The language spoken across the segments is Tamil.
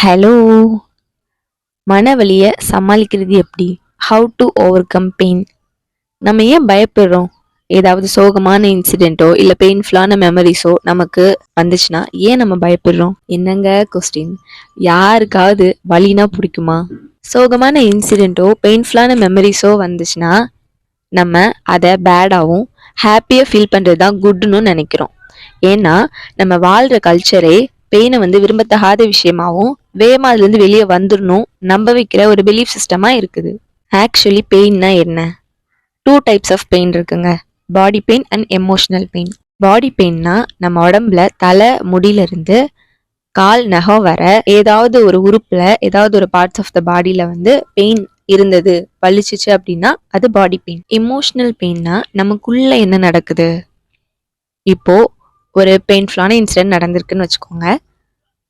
ஹலோ. மனவலியை சமாளிக்கிறது எப்படி? How to over come pain? நம்ம ஏன் பயப்படுறோம்? ஏதாவது சோகமான இன்சிடென்ட்டோ இல்லை பெயின்ஃபுல்லான மெமரிஸோ நமக்கு வந்துச்சுன்னா ஏன் நம்ம பயப்படுறோம்? என்னங்க கொஸ்டின்? யாருக்காவது வலினா பிடிக்குமா? சோகமான இன்சிடென்ட்டோ பெயின்ஃபுல்லான மெமரிஸோ வந்துச்சுன்னா நம்ம அதை பேடாகவும் ஹாப்பியாக ஃபீல் பண்ணுறது தான் குட்னு நினைக்கிறோம். ஏன்னா நம்ம வாழ்கிற கல்ச்சரே பெயினை விரும்பத்தகாத விஷயமாவும் வேகமாக அதுலேருந்து வெளியே வந்துடணும் நம்ப வைக்கிற ஒரு பிலீஃப் சிஸ்டமாக இருக்குது. ஆக்சுவலி பெயின்னா என்ன? 2 டைப்ஸ் ஆஃப் பெயின் இருக்குங்க. Body pain and emotional pain. Body பெயின்னா நம்ம உடம்புல தலை முடியிலிருந்து கால் நகம் வர ஏதாவது ஒரு உறுப்புல ஏதாவது ஒரு பார்ட்ஸ் ஆஃப் த பாடியில பெயின் இருந்தது வலிச்சிச்சு அப்படின்னா அது பாடி பெயின். எமோஷனல் பெயின்னா நமக்குள்ள என்ன நடக்குது? இப்போ ஒரு பெயின்ஃபுல்லான இன்சிடென்ட் நடந்திருக்குன்னு வச்சுக்கோங்க.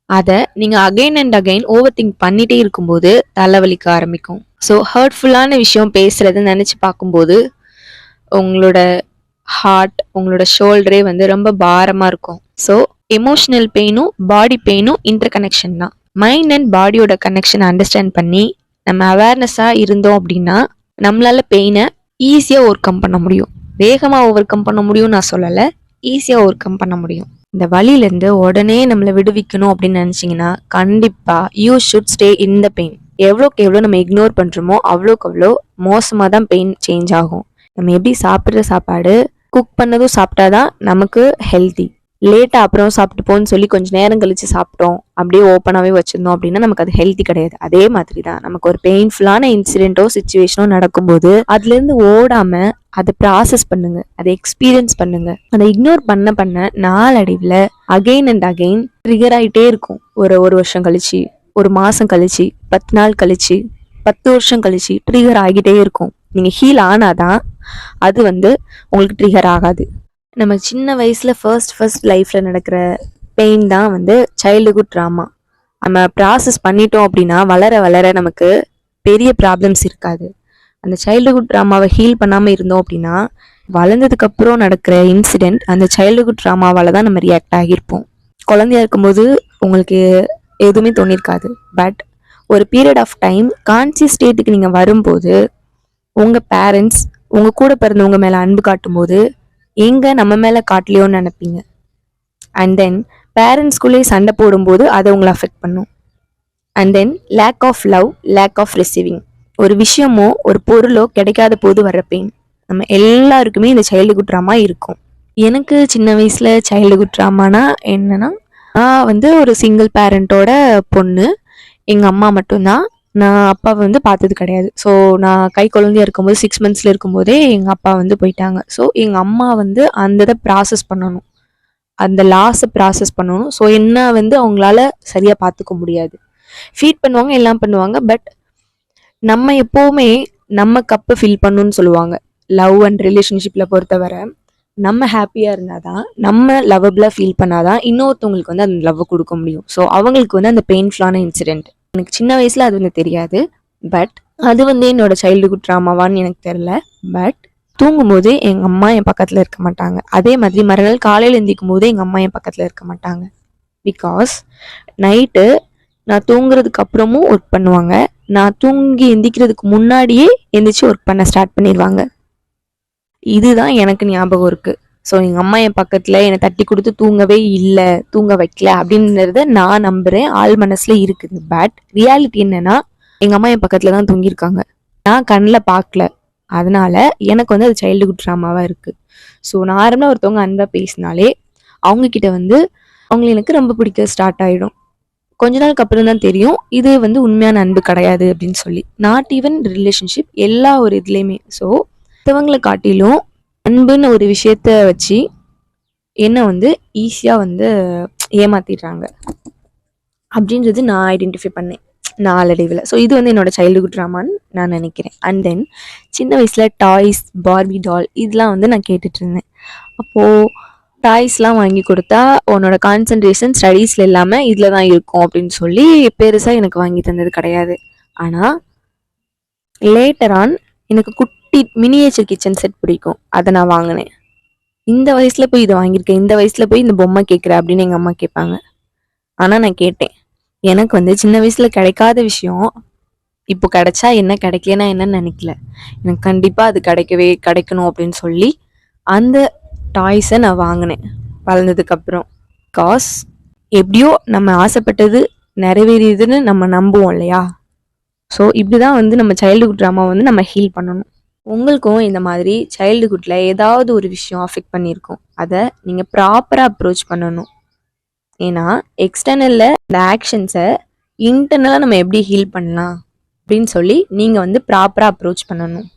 அதை நீங்கள் again and again over think பண்ணிகிட்டே இருக்கும்போது தலைவலிக்க ஆரம்பிக்கும். ஸோ ஹர்ட்ஃபுல்லான விஷயம் பேசுகிறத நினச்சி பார்க்கும்போது உங்களோட ஹார்ட் உங்களோட ஷோல்டரே ரொம்ப பாரமாக இருக்கும். ஸோ எமோஷனல் பெயினும் பாடி பெயினும் இன்டர் கனெக்ஷன் தான். மைண்ட் அண்ட் பாடியோட கனெக்ஷன் அண்டர்ஸ்டாண்ட் பண்ணி நம்ம அவேர்னஸாக இருந்தோம் அப்படின்னா நம்மளால பெயினை ஈஸியாக ஓவர் கம் பண்ண முடியும். வேகமாக ஓவர் கம் பண்ண முடியும்னு நான் சொல்லலை, ஈஸியாக ஓவர் கம் பண்ண முடியும். இந்த வலியிலேருந்து உடனே நம்மளை விடுவிக்கணும் அப்படின்னு நினச்சிங்கன்னா கண்டிப்பாக you should stay in the pain. எவ்வளோக்கு எவ்வளோ நம்ம இக்னோர் பண்ணுறோமோ அவ்வளோக்கு அவ்வளோ மோசமாக தான் பெயின் சேஞ்ச் ஆகும். நம்ம எப்படி சாப்பிட்ற சாப்பாடு குக் பண்ணதும் சாப்பிட்டாதான் நமக்கு ஹெல்த்தி. லேட்டாக அப்புறம் சாப்பிட்டுப்போன்னு சொல்லி கொஞ்சம் நேரம் கழித்து சாப்பிட்டோம் அப்படியே ஓப்பனாகவே வச்சுருந்தோம் அப்படின்னா நமக்கு அது ஹெல்த்தி கிடையாது. அதே மாதிரி தான் நமக்கு ஒரு பெயின்ஃபுல்லான இன்சிடென்ட்டோ சிச்சுவேஷனோ நடக்கும்போது அதுலேருந்து ஓடாமல் அதை ப்ராசஸ் பண்ணுங்க, அதை எக்ஸ்பீரியன்ஸ் பண்ணுங்க. அதை இக்னோர் பண்ண நாளடைவில் அகெயின் அண்ட் அகெயின் ட்ரிகர் ஆகிட்டே இருக்கும். ஒரு வருஷம் கழிச்சு, ஒரு மாதம் கழிச்சு, 10 நாள் கழிச்சு, 10 வருஷம் கழிச்சு ட்ரிகர் ஆகிட்டே இருக்கும். நீங்கள் ஹீல் ஆனாதான் அது உங்களுக்கு ட்ரிகர் ஆகாது. நம்ம சின்ன வயசுல ஃபர்ஸ்ட் லைஃப்ல நடக்கிற பெயின் தான் சைல்டுஹுட் ட்ராமா. நம்ம ப்ராசஸ் பண்ணிட்டோம் அப்படின்னா வளர வளர நமக்கு பெரிய ப்ராப்ளம்ஸ் இருக்காது. அந்த சைல்டுஹுட் ட்ராமாவை ஹீல் பண்ணாமல் இருந்தோம் அப்படின்னா வளர்ந்ததுக்கு அப்புறம் நடக்கிற இன்சிடென்ட் அந்த சைல்டுஹுட் ட்ராமாவால தான் நம்ம ரியாக்ட் ஆகியிருப்போம். குழந்தையா இருக்கும்போது உங்களுக்கு எதுவுமே தோணிருக்காது. பட் ஒரு பீரியட் ஆஃப் டைம் கான்சியஸ் ஸ்டேட்டுக்கு நீங்கள் வரும்போது உங்கள் பேரண்ட்ஸ் உங்கள் கூட பிறந்தவங்க மேலே அன்பு காட்டும்போது எங்கே நம்ம மேலே காட்டலையோன்னு நினைப்பீங்க. அண்ட் தென் பேரண்ட்ஸ்குள்ளேயே சண்டை போடும்போது அதை உங்களை அஃபெக்ட் பண்ணும். And then lack of love, lack of receiving. ஒரு விஷயமோ ஒரு பொருளோ கிடைக்காத போது வர்ற பெயின் நம்ம எல்லாருக்குமே இந்த சைல்டுஹுட் ட்ராமா இருக்கும். எனக்கு சின்ன வயசில் சைல்டுஹுட் ட்ராமானா என்னன்னா, நான் ஒரு சிங்கிள் பேரண்டோட பொண்ணு. எங்கள் அம்மா மட்டும்தான். நான் அப்பாவை பார்த்தது கிடையாது. ஸோ நான் கை குழந்தையா இருக்கும்போது 6 monthsல இருக்கும்போதே எங்கள் அப்பா போயிட்டாங்க. ஸோ எங்கள் அம்மா அந்த இதை ப்ராசஸ் பண்ணணும், அந்த லாஸை ப்ராசஸ் பண்ணணும். ஸோ என்ன அவங்களால சரியாக பார்த்துக்க முடியாது. ஃபீட் பண்ணுவாங்க, எல்லாம் பண்ணுவாங்க. பட் நம்ம எப்போவுமே நம்ம கப்பை ஃபில் பண்ணணும்னு சொல்லுவாங்க. லவ் அண்ட் ரிலேஷன்ஷிப்பில் பொறுத்தவரை நம்ம ஹாப்பியாக இருந்தால் தான், நம்ம லவ்வபிளாக ஃபீல் பண்ணாதான் இன்னொருத்தவங்களுக்கு அந்த லவ் கொடுக்க முடியும். ஸோ அவங்களுக்கு அந்த பெயின்ஃபுல்லான இன்சிடென்ட் எனக்கு சின்ன வயசில் அது தெரியாது. பட் அது என்னோட சைல்டுஹுட் ட்ராமாவான்னு எனக்கு தெரில. பட் தூங்கும்போது எங்கள் அம்மா என் பக்கத்தில் இருக்க மாட்டாங்க. அதே மாதிரி மறுநாள் காலையில் எந்திக்கும் போது எங்கள் அம்மா என் பக்கத்தில் இருக்க மாட்டாங்க. பிகாஸ் நைட்டு நான் தூங்குறதுக்கு அப்புறமும் ஒர்க் பண்ணுவாங்க. நான் தூங்கி எந்திக்கிறதுக்கு முன்னாடியே எந்திரிச்சு ஒர்க் பண்ண ஸ்டார்ட் பண்ணிடுவாங்க. இதுதான் எனக்கு ஞாபகம் இருக்குது. ஸோ எங்கள் அம்மா என் பக்கத்தில் என்னை தட்டி கொடுத்து தூங்கவே இல்லை, தூங்க வைக்கல அப்படின்றத நான் நம்புகிறேன், ஆள் மனசில் இருக்குது. பட் ரியாலிட்டி என்னன்னா எங்கள் அம்மா என் பக்கத்தில் தான் தூங்கியிருக்காங்க. நான் கண்ணில் பார்க்கல. அதனால எனக்கு அது சைல்டுஹுட் ட்ராமாவாக இருக்குது. ஸோ நார்மலாக ஒருத்தவங்க அன்பாக பேசினாலே அவங்கக்கிட்ட அவங்களை எனக்கு ரொம்ப பிடிக்க ஸ்டார்ட் ஆகிடும். கொஞ்ச நாளுக்கு அப்புறம் தான் தெரியும் இது உண்மையான அன்பு கிடையாது அப்படின்னு சொல்லி. நாட் ஈவன் ரிலேஷன்ஷிப், எல்லா ஒரு இதுலேயுமே. ஸோ மற்றவங்களை காட்டிலும் அன்புன்னு ஒரு விஷயத்த வச்சு என்ன ஈஸியாக ஏமாத்திடுறாங்க அப்படின்றது நான் ஐடென்டிஃபை பண்ணேன் நாளடைவில். ஸோ இது என்னோட சைல்டுஹுட் ட்ராமான்னு நான் நினைக்கிறேன். அண்ட் தென் சின்ன வயசில் டாய்ஸ், பார்பி டால் இதெல்லாம் நான் கேட்டுட்டு இருந்தேன். அப்போது டாய்ஸ்லாம் வாங்கி கொடுத்தா உன்னோட கான்சன்ட்ரேஷன் ஸ்டடீஸில் இல்லாமல் இதில் தான் இருக்கும் அப்படின்னு சொல்லி பெருசாக எனக்கு வாங்கி தந்தது கிடையாது. ஆனால் லேட்டர் ஆன் எனக்கு குட்டி மினியேச்சர் கிச்சன் செட் பிடிக்கும், அதை நான் வாங்கினேன். இந்த வயசில் போய் இதை வாங்கியிருக்கேன், இந்த வயசில் போய் இந்த பொம்மை கேட்குற அப்படின்னு எங்கள் அம்மா கேட்பாங்க. ஆனால் நான் கேட்டேன், எனக்கு வந்து சின்ன வயசுல கிடைக்காத விஷயம் இப்போ கிடைச்சா என்ன, கிடைக்கலனா என்னன்னு நினைக்கல. எனக்கு கண்டிப்பா அது கிடைக்கணும் அப்படின்னு சொல்லி அந்த டாய்ஸை நான் வாங்கினேன் வளர்ந்ததுக்கு அப்புறம். காஸ் எப்படியோ நம்ம ஆசைப்பட்டது நிறைவேறியதுன்னு நம்ம நம்புவோம் இல்லையா? ஸோ இப்படிதான் வந்து நம்ம சைல்டுஹுட் ட்ராமா வந்து நம்ம ஹீல் பண்ணணும். உங்களுக்கும் இந்த மாதிரி சைல்டுஹுட்ல ஏதாவது ஒரு விஷயம் அஃபெக்ட் பண்ணியிருக்கும். அதை நீங்க ப்ராப்பரா அப்ரோச் பண்ணணும். ஏன்னா எக்ஸ்டர்னல்ல இந்த ஆக்ஷன்ஸை இன்டர்னலா நம்ம எப்படி ஹீல் பண்ணலாம் அப்படின்னு சொல்லி நீங்க வந்து ப்ராப்பரா அப்ரோச் பண்ணணும்.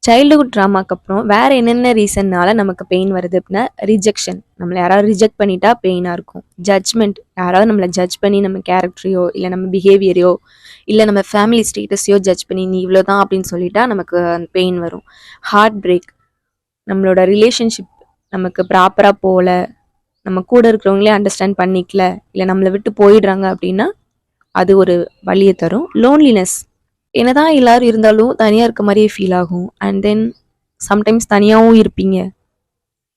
சைல்டுஹுட் ட்ராமாக்கு அப்புறம் வேற என்னென்ன ரீசன்னால நமக்கு பெயின் வருது அப்படின்னா, ரிஜெக்ஷன். நம்மளை யாராவது ரிஜெக்ட் பண்ணிட்டா பெயினாக இருக்கும். ஜட்ஜ்மெண்ட், யாராவது நம்மளை ஜட்ஜ் பண்ணி நம்ம கேரக்டரையோ இல்லை நம்ம பிஹேவியரையோ இல்லை நம்ம ஃபேமிலி ஸ்டேட்டஸையோ ஜட்ஜ் பண்ணி நீ இவ்வளோதான் அப்படின்னு சொல்லிட்டா நமக்கு பெயின் வரும். ஹார்ட் பிரேக், நம்மளோட ரிலேஷன்ஷிப் நமக்கு ப்ராப்பராக போகல, நம்ம கூட இருக்கிறவங்களே அண்டர்ஸ்டாண்ட் பண்ணிக்கல, இல்லை நம்மளை விட்டு போயிடுறாங்க அப்படின்னா அது ஒரு வலியை தரும். லோன்லினஸ், என்னதான் எல்லாரும் இருந்தாலும் தனியாக இருக்க மாதிரியே ஃபீல் ஆகும். அண்ட் தென் சம்டைம்ஸ் தனியாகவும் இருப்பீங்க.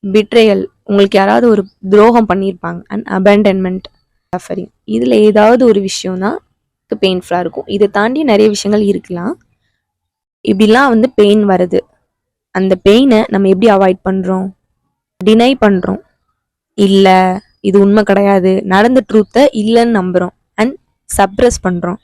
பிட்ரேயல், உங்களுக்கு யாராவது ஒரு துரோகம் பண்ணியிருப்பாங்க. And abandonment, suffering. இதில் ஏதாவது ஒரு விஷயம் தான் பெயின்ஃபுல்லாக இருக்கும். இதை தாண்டி நிறைய விஷயங்கள் இருக்கலாம். இப்படிலாம் வந்து பெயின் வருது. அந்த பெயினை நம்ம எப்படி அவாய்ட் பண்ணுறோம்? டினை பண்ணுறோம். இல்லை இது உண்மை கிடையாது, நடந்த ட்ரூத்தை இல்லைன்னு நம்புகிறோம். அண்ட் சப்ரஸ் பண்ணுறோம்.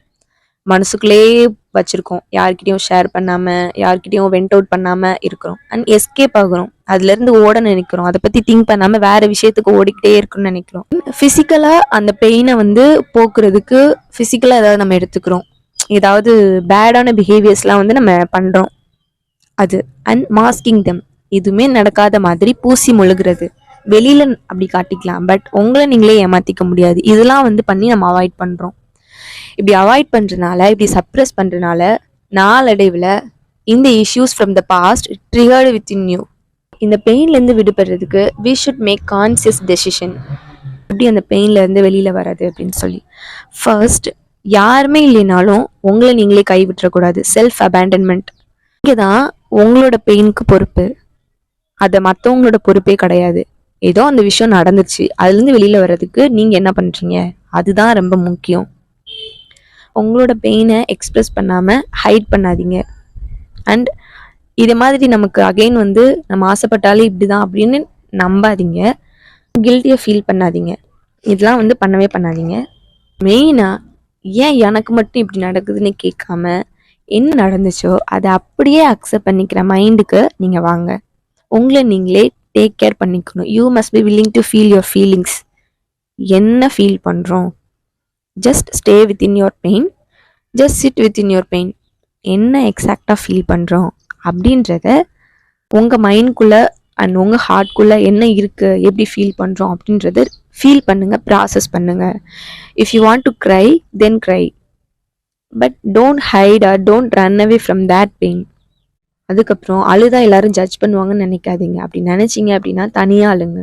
மனசுக்குள்ளேயே வச்சிருக்கோம், யார்கிட்டயும் ஷேர் பண்ணாம, யார்கிட்டயும் வெண்ட் அவுட் பண்ணாம இருக்கிறோம். அண்ட் எஸ்கேப் ஆகுறோம், அதுல இருந்து ஓட நினைக்கிறோம். அதை பத்தி திங்க் பண்ணாம வேற விஷயத்துக்கு ஓடிக்கிட்டே இருக்குன்னு நினைக்கிறோம். பிசிக்கலா அந்த பெயினை வந்து போக்குறதுக்கு பிசிக்கலா ஏதாவது நம்ம எடுத்துக்கிறோம். ஏதாவது பேடான பிஹேவியர்ஸ்லாம் வந்து நம்ம பண்றோம். அது அண்ட் மாஸ்கிங் தெம், எதுவுமே நடக்காத மாதிரி பூசி முழுகிறது. வெளியில அப்படி காட்டிக்கலாம், பட் உங்களை நீங்களே ஏமாத்திக்க முடியாது. இதெல்லாம் வந்து பண்ணி நம்ம அவாய்ட் பண்றோம். இப்படி அவாய்ட் பண்ணுறதுனால, இப்படி சப்ரஸ் பண்ணுறதுனால நாளடைவில் இந்த issues from the past triggered within you. இந்த பெயின்லேருந்து விடுபடுறதுக்கு we should make conscious decision. எப்படி அந்த பெயின்லேருந்து வெளியில் வராது அப்படின்னு சொல்லி. ஃபர்ஸ்ட், யாருமே இல்லைனாலும் உங்களை நீங்களே கைவிட்டுறக்கூடாது. Self abandonment. இங்கே தான் உங்களோட பெயினுக்கு பொறுப்பு, அதை மற்றவங்களோட பொறுப்பே கிடையாது. ஏதோ அந்த விஷயம் நடந்துச்சு, அதுலேருந்து வெளியில் வர்றதுக்கு நீங்கள் என்ன பண்ணுறீங்க, அதுதான் ரொம்ப முக்கியம். உங்களோட பெயினை எக்ஸ்ப்ரெஸ் பண்ணாமல் ஹைட் பண்ணாதீங்க. அண்ட் இது மாதிரி நமக்கு அகெயின் வந்து நம்ம ஆசைப்பட்டாலே இப்படி தான் அப்படின்னு நம்பாதீங்க. கில்ட்டியை ஃபீல் பண்ணாதீங்க. இதெல்லாம் வந்து பண்ணவே பண்ணாதீங்க. மெயினாக ஏன் எனக்கு மட்டும் இப்படி நடக்குதுன்னு கேட்காம என்ன நடந்துச்சோ அதை அப்படியே அக்செப்ட் பண்ணிக்கிற மைண்டுக்கு நீங்கள் வாங்க. உங்களை நீங்களே டேக் கேர் பண்ணிக்கணும். You must be willing to feel your feelings. என்ன ஃபீல் பண்ணுறோம், just stay within your pain, just chit within your pain. என்ன எக்ஸாக்டாக ஃபீல் பண்ணுறோம் அப்படின்றத உங்கள் மைண்ட்குள்ளே அண்ட் உங்கள் ஹார்ட்குள்ளே என்ன இருக்குது, எப்படி ஃபீல் பண்ணுறோம் அப்படின்றத ஃபீல் பண்ணுங்கள், ப்ராசஸ் பண்ணுங்கள். If you want to cry then cry, but don't hide or don't run away from that pain. அதுக்கப்புறம் அழுதா எல்லாரும் ஜட்ஜ் பண்ணுவாங்கன்னு நினைக்காதீங்க. அப்படி நினச்சிங்க அப்படின்னா தனியாக அழுங்க.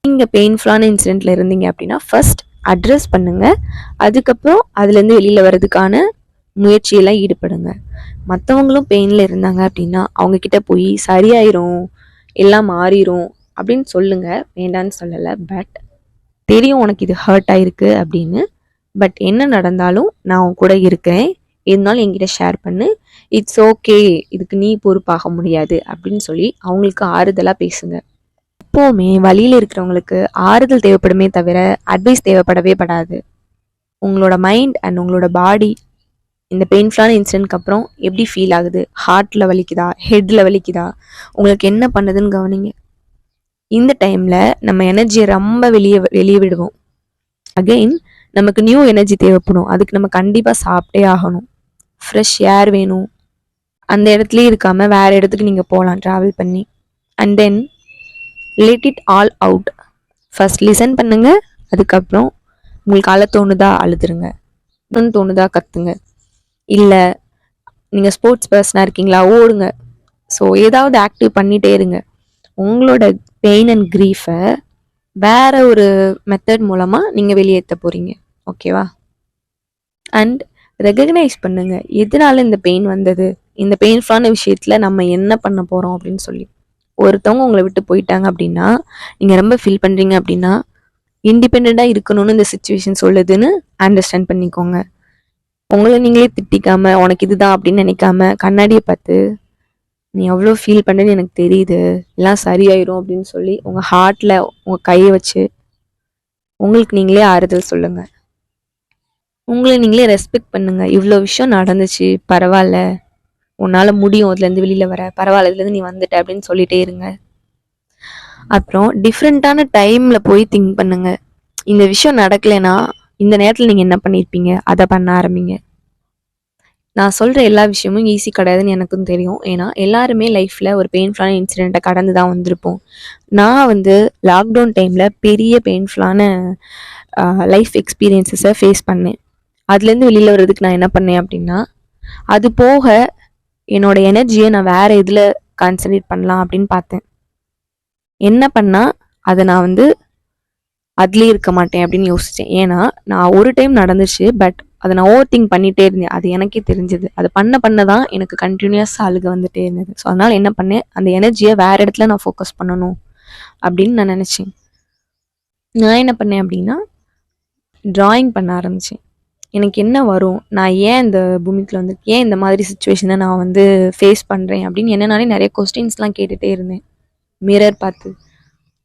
நீங்கள் பெயின்ஃபுல்லான இன்சிடெண்ட்டில் இருந்தீங்க அப்படின்னா ஃபர்ஸ்ட் அட்ரஸ் பண்ணுங்க, அதுக்கப்புறம் அதுலேருந்து வெளியில் வர்றதுக்கான முயற்சியெல்லாம் ஈடுபடுங்க. மற்றவங்களும் பெயினில் இருந்தாங்க அப்படின்னா அவங்கக்கிட்ட போய் சரியாயிரும், எல்லாம் மாறிடும் அப்படின்னு சொல்லுங்க, வேண்டான்னு சொல்லலை. பட் தெரியும் உனக்கு இது ஹர்ட் ஆயிருக்கு அப்படின்னு, பட் என்ன நடந்தாலும் நான் உன் கூட இருக்கிறேன், இருந்தாலும் என்கிட்ட ஷேர் பண்ணு, இட்ஸ் ஓகே, இதுக்கு நீ பொறுப்பாக முடியாது அப்படின்னு சொல்லி அவங்களுக்கு ஆறுதலாக பேசுங்க. எப்போவுமே வழியில் இருக்கிறவங்களுக்கு ஆறுதல் தேவைப்படுமே தவிர அட்வைஸ் தேவைப்படவே படாது. உங்களோட மைண்ட் அண்ட் உங்களோட பாடி இந்த பெயின்ஃபுல்லான இன்சிடென்ட்க்கு அப்புறம் எப்படி ஃபீல் ஆகுது, ஹார்ட்டில் வலிக்குதா, ஹெட்டில் வலிக்குதா, உங்களுக்கு என்ன பண்ணுதுன்னு கவனிங்க. இந்த டைமில் நம்ம எனர்ஜியை ரொம்ப வெளியே விடுவோம். அகெயின் நமக்கு நியூ எனர்ஜி தேவைப்படும். அதுக்கு நம்ம கண்டிப்பாக சாப்பிட்டே ஆகணும். ஃப்ரெஷ் ஏர் வேணும். அந்த இடத்துலயே இருக்காமல் வேறு இடத்துக்கு நீங்கள் போகலாம் ட்ராவல் பண்ணி. And then let it all out. First listen பண்ணுங்க, அதுக்கப்புறம் உங்களுக்கு அழ தோணுதா அழுதுருங்க, தோணுதா கத்துங்க. இல்லை நீங்கள் ஸ்போர்ட்ஸ் பர்சனாக இருக்கீங்களா, ஓடுங்க. ஸோ ஏதாவது ஆக்டிவ் பண்ணிகிட்டே இருங்க. உங்களோட பெயின் அண்ட் க்ரீஃபை வேற ஒரு மெத்தட் மூலமாக நீங்கள் வெளியேற்ற போகிறீங்க. ஓகேவா? அண்ட் ரெகக்னைஸ் பண்ணுங்க, எதனால இந்த பெயின் வந்தது, இந்த பெயின்ஃபுல்லான விஷயத்தில் நம்ம என்ன பண்ண போகிறோம் அப்படின்னு சொல்லி. ஒருத்தவங்க உங்களை விட்டு போயிட்டாங்க அப்படின்னா, நீங்கள் ரொம்ப ஃபீல் பண்ணுறீங்க அப்படின்னா, இண்டிபெண்ட்டாக இருக்கணும்னு இந்த சுச்சுவேஷன் சொல்லுதுன்னு அண்டர்ஸ்டாண்ட் பண்ணிக்கோங்க. உங்களை நீங்களே திட்டிக்காம உனக்கு இதுதான் அப்படின்னு நினைக்காம கண்ணாடியை பார்த்து நீ எவ்வளோ ஃபீல் பண்ணுன்னு எனக்கு தெரியுது, எல்லாம் சரியாயிரும் அப்படின்னு சொல்லி உங்கள் ஹார்ட்டில் உங்கள் கையை வச்சு உங்களுக்கு நீங்களே ஆறுதல் சொல்லுங்க. உங்களை நீங்களே ரெஸ்பெக்ட் பண்ணுங்க. இவ்வளோ விஷயம் நடந்துச்சு, பரவாயில்ல, உன்னால் முடியும் அதுலேருந்து வெளியில் வர, பரவாயில்ல இதுலேருந்து நீ வந்துட்ட அப்படின்னு சொல்லிட்டே இருங்க. அப்புறம் டிஃப்ரெண்ட்டான டைமில் போய் திங்க் பண்ணுங்க. இந்த விஷயம் நடக்கலைன்னா இந்த நேரத்தில் நீங்கள் என்ன பண்ணியிருப்பீங்க, அதை பண்ண ஆரம்பிங்க. நான் சொல்கிற எல்லா விஷயமும் ஈஸி கிடையாதுன்னு எனக்கும் தெரியும். ஏன்னா எல்லாருமே லைஃப்பில் ஒரு பெயின்ஃபுல்லான இன்சிடெண்ட்டை கடந்து தான் வந்திருப்போம். நான் வந்து லாக்டவுன் டைமில் பெரிய பெயின்ஃபுல்லான லைஃப் எக்ஸ்பீரியன்ஸஸை ஃபேஸ் பண்ணேன். அதுலேருந்து வெளியில் வர்றதுக்கு நான் என்ன பண்ணேன் அப்படின்னா, அது போக என்னோட எனர்ஜியை நான் வேறு இதில் கான்சன்ட்ரேட் பண்ணலாம் அப்படின்னு பார்த்தேன். என்ன பண்ணால் அதை நான் வந்து அதுலேயே இருக்க மாட்டேன் அப்படின்னு யோசித்தேன். ஏன்னா நான் ஒரு டைம் நடந்துச்சு, பட் அதை நான் ஓவர் திங்க் பண்ணிகிட்டே இருந்தேன். அது எனக்கே தெரிஞ்சது. அது பண்ண தான் எனக்கு கண்டினியூஸாக அழுக வந்துகிட்டே இருந்தது. ஸோ அதனால் என்ன பண்ணேன், அந்த எனர்ஜியை வேறு இடத்துல நான் ஃபோக்கஸ் பண்ணணும் அப்படின்னு நான் நினச்சேன். நான் என்ன பண்ணேன் அப்படின்னா, ட்ராயிங் பண்ண ஆரம்பித்தேன். எனக்கு என்ன வரும், நான் ஏன் இந்த பூமிக்குள்ள வந்து ஏன் இந்த மாதிரி சுச்சுவேஷனை நான் வந்து ஃபேஸ் பண்ணுறேன் அப்படின்னு என்னன்னாலே நிறைய கொஸ்டின்ஸ்லாம் கேட்டுகிட்டே இருந்தேன் மிரர் பார்த்து.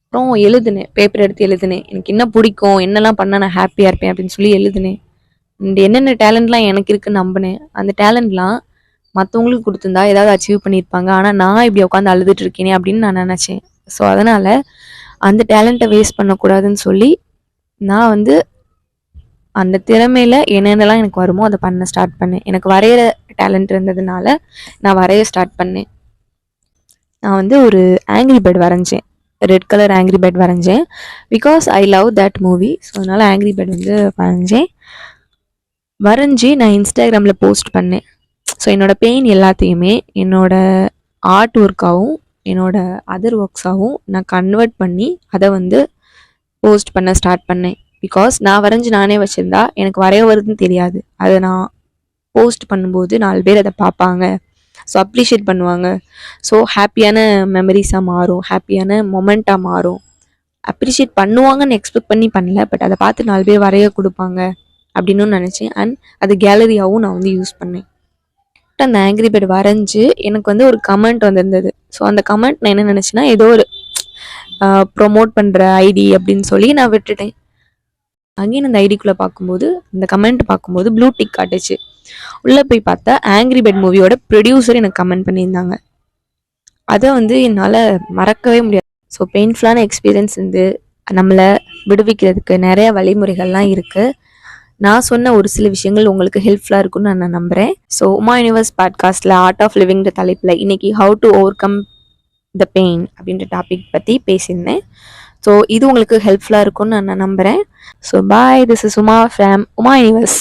அப்புறம் எழுதுனேன், பேப்பர் எடுத்து எழுதுனேன். எனக்கு என்ன பிடிக்கும், என்னெல்லாம் பண்ணால் நான் ஹாப்பியாக இருப்பேன் அப்படின்னு சொல்லி எழுதுனேன். என்னென்ன டேலண்ட்லாம் எனக்கு இருக்குன்னு நம்பினேன். அந்த டேலண்ட்லாம் மற்றவங்களுக்கு கொடுத்துருந்தா ஏதாவது அச்சீவ் பண்ணியிருப்பாங்க. ஆனால் நான் இப்படி உட்காந்து அழுதுட்டு இருக்கேனே அப்படின்னு நான் நினச்சேன். ஸோ அதனால் அந்த டேலண்ட்டை வேஸ்ட் பண்ணக்கூடாதுன்னு சொல்லி நான் வந்து அந்த திறமையில் என்னென்னலாம் எனக்கு வருமோ அதை பண்ண ஸ்டார்ட் பண்ணேன். எனக்கு வரைகிற டேலண்ட் இருந்ததுனால நான் வரைய ஸ்டார்ட் பண்ணேன். நான் வந்து ஒரு ஆங்கிரி பேர்ட் வரைஞ்சேன், ரெட் கலர் ஆங்கிரி பேர்ட் வரைஞ்சேன். Because I love that movie. So அதனால் ஆங்கிரி பேர்ட் வந்து வரைஞ்சி நான் இன்ஸ்டாகிராமில் போஸ்ட் பண்ணேன். ஸோ என்னோடய பெயின் எல்லாத்தையுமே என்னோடய ஆர்ட் ஒர்க்காகவும் என்னோடய அதர் ஒர்க்ஸாகவும் நான் கன்வெர்ட் பண்ணி அதை வந்து போஸ்ட் பண்ண ஸ்டார்ட் பண்ணேன். பிகாஸ் நான் வரைஞ்சி நானே வச்சுருந்தா எனக்கு வரைய வருதுன்னு தெரியாது. அதை நான் போஸ்ட் பண்ணும்போது 4 பேர் அதை பார்ப்பாங்க, ஸோ அப்ரிஷியேட் பண்ணுவாங்க. ஸோ ஹாப்பியான மெமரிஸாக மாறும், ஹாப்பியான மொமெண்ட்டாக மாறும். அப்ரிஷியேட் பண்ணுவாங்கன்னு எக்ஸ்பெக்ட் பண்ணி பண்ணல, பட் அதை பார்த்து 4 பேர் வரைய கொடுப்பாங்க அப்படின்னு நினச்சேன். அண்ட் அது கேலரியாகவும் நான் வந்து யூஸ் பண்ணேன். அந்த ஆங்கிரி பேர்ட் வரைஞ்சி எனக்கு வந்து ஒரு கமெண்ட் வந்திருந்தது. ஸோ அந்த கமெண்ட் நான் என்ன நினச்சேன்னா, ஏதோ ஒரு ப்ரொமோட் பண்ணுற ஐடி அப்படின்னு சொல்லி நான் விட்டுட்டேன். அங்கேயும் அந்த ஐடிக்குள்ளே பார்க்கும்போது, அந்த கமெண்ட் பார்க்கும்போது ப்ளூ டிக் காட்டுச்சு. உள்ளே போய் பார்த்தா ஆங்கிரி பேர்ட் மூவியோட ப்ரொடியூசர் எனக்கு கமெண்ட் பண்ணியிருந்தாங்க. அதை வந்து என்னால் மறக்கவே முடியாது. ஸோ பெயின்ஃபுல்லான எக்ஸ்பீரியன்ஸ் வந்து நம்மளை விடுவிக்கிறதுக்கு நிறைய வழிமுறைகள்லாம் இருக்குது. நான் சொன்ன ஒரு சில விஷயங்கள் உங்களுக்கு ஹெல்ப்ஃபுல்லாக இருக்குன்னு நான் நம்புகிறேன். ஸோ உமா யூனிவர்ஸ் பாட்காஸ்ட்டில் ஆர்ட் ஆஃப் லிவிங்கிற தலைப்பில் இன்றைக்கி how to over come the pain அப்படின்ற டாபிக் பற்றி பேசியிருந்தேன். ஸோ இது உங்களுக்கு ஹெல்ப்ஃபுல்லாக இருக்கும்னு நான் நம்புகிறேன். So bye, this is Uma from Uma universe.